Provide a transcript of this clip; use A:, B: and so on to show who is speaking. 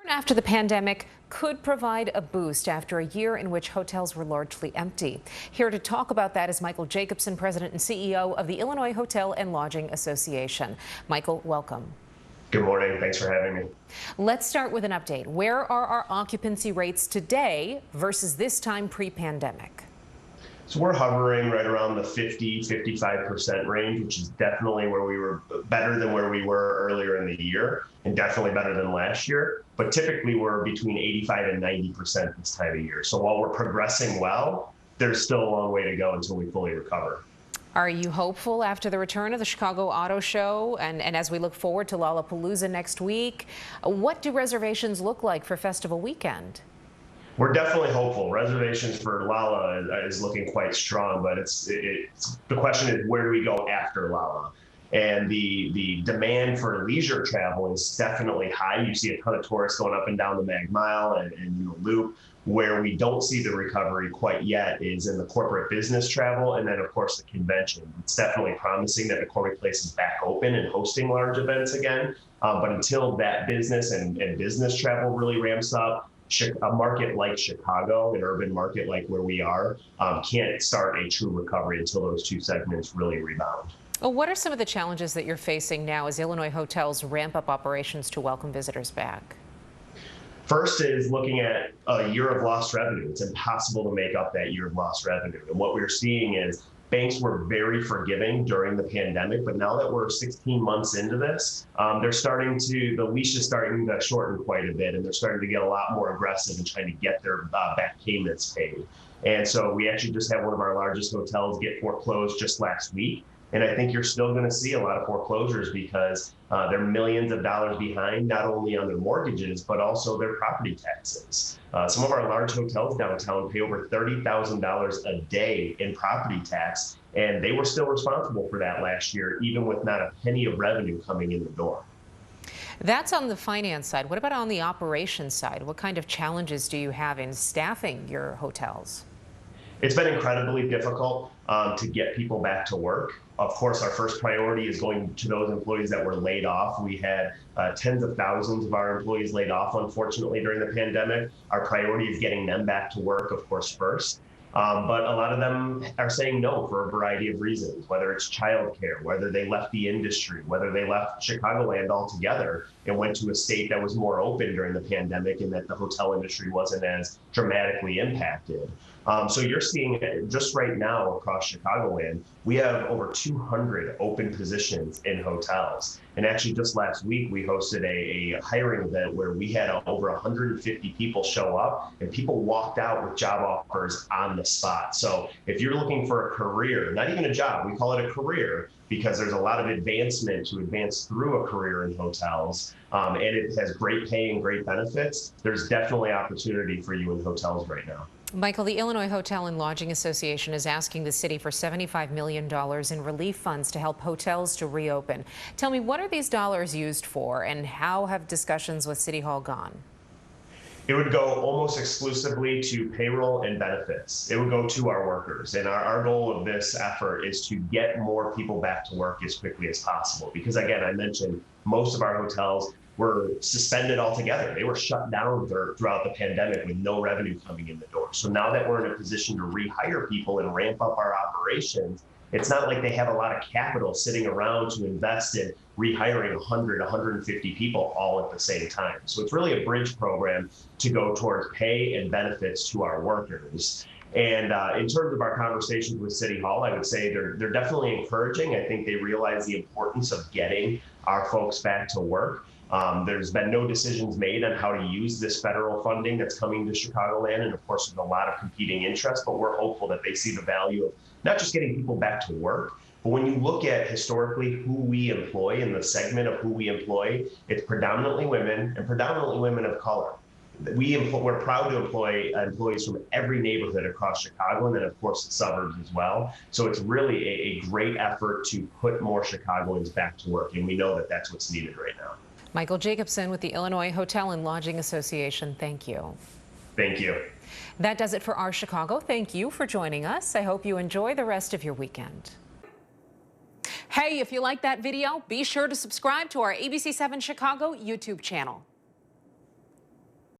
A: After the pandemic could provide a boost after a year in which hotels were largely empty. Here to talk about that is Michael Jacobson, President and CEO of the Illinois Hotel and Lodging Association. Michael, welcome.
B: Good morning. Thanks for having me.
A: Let's start with an update. Where are our occupancy rates today versus this time pre-pandemic?
B: So we're hovering right around the 50–55% range, which is definitely where we were better than where we were earlier in the year and definitely better than last year. But typically we're between 85 and 90% this time of year. So while we're progressing well, there's still a long way to go until we fully recover.
A: Are you hopeful after the return of the Chicago Auto Show and as we look forward to Lollapalooza next week? What do reservations look like for festival weekend?
B: We're definitely hopeful. Reservations for Lolla is looking quite strong, but the question is, where do we go after Lolla? And the demand for leisure travel is definitely high. You see a ton of tourists going up and down the Mag Mile and Loop. Where we don't see the recovery quite yet is in the corporate business travel, and then of course the convention. It's definitely promising that McCormick Place is back open and hosting large events again. But until that business and business travel really ramps up, a market like Chicago, an urban market like where we are, can't start a true recovery until those two segments really rebound.
A: Well, what are some of the challenges that you're facing now as Illinois hotels ramp up operations to welcome visitors back?
B: First is looking at a year of lost revenue. It's impossible to make up that year of lost revenue. And what we're seeing is banks were very forgiving during the pandemic, but now that we're 16 months into this, the leash is starting to shorten quite a bit, and they're starting to get a lot more aggressive in trying to get their back payments paid. And so we actually just had one of our largest hotels get foreclosed just last week. And I think you're still going to see a lot of foreclosures because they're millions of dollars behind, not only on their mortgages, but also their property taxes. Some of our large hotels downtown pay over $30,000 a day in property tax, and they were still responsible for that last year, even with not a penny of revenue coming in the door.
A: That's on the finance side. What about on the operations side? What kind of challenges do you have in staffing your hotels?
B: It's been incredibly difficult to get people back to work. Of course, our first priority is going to those employees that were laid off. We had tens of thousands of our employees laid off, unfortunately, during the pandemic. Our priority is getting them back to work, of course, first. But a lot of them are saying no for a variety of reasons, whether it's childcare, whether they left the industry, whether they left Chicagoland altogether and went to a state that was more open during the pandemic and that the hotel industry wasn't as dramatically impacted. So you're seeing just right now across Chicagoland, we have over 200 open positions in hotels. And actually just last week, we hosted a hiring event where we had over 150 people show up and people walked out with job offers on the spot. So if you're looking for a career, not even a job, we call it a career because there's a lot of advancement to advance through a career in hotels. And it has great pay and great benefits. There's definitely opportunity for you in hotels right now.
A: Michael, the Illinois Hotel and Lodging Association is asking the city for $75 million in relief funds to help hotels to reopen. Tell me, what are these dollars used for, and how have discussions with City Hall gone?
B: It would go almost exclusively to payroll and benefits. It would go to our workers. And our goal of this effort is to get more people back to work as quickly as possible. Because again, I mentioned most of our hotels were suspended altogether. They were shut down throughout the pandemic with no revenue coming in the door. So now that we're in a position to rehire people and ramp up our operations, it's not like they have a lot of capital sitting around to invest in rehiring 100, 150 people all at the same time. So it's really a bridge program to go towards pay and benefits to our workers. And in terms of our conversations with City Hall, I would say they're definitely encouraging. I think they realize the importance of getting our folks back to work. There's been no decisions made on how to use this federal funding that's coming to Chicagoland. And of course, there's a lot of competing interests, but we're hopeful that they see the value of not just getting people back to work, but when you look at historically who we employ and the segment of who we employ, it's predominantly women and predominantly women of color. We're proud to employ employees from every neighborhood across Chicago, and then of course the suburbs as well. So it's really a great effort to put more Chicagoans back to work, and we know that that's what's needed right now.
A: Michael Jacobson with the Illinois Hotel and Lodging Association, thank you.
B: Thank you.
A: That does it for Our Chicago. Thank you for joining us. I hope you enjoy the rest of your weekend. Hey, if you like that video, be sure to subscribe to our ABC7 Chicago YouTube channel.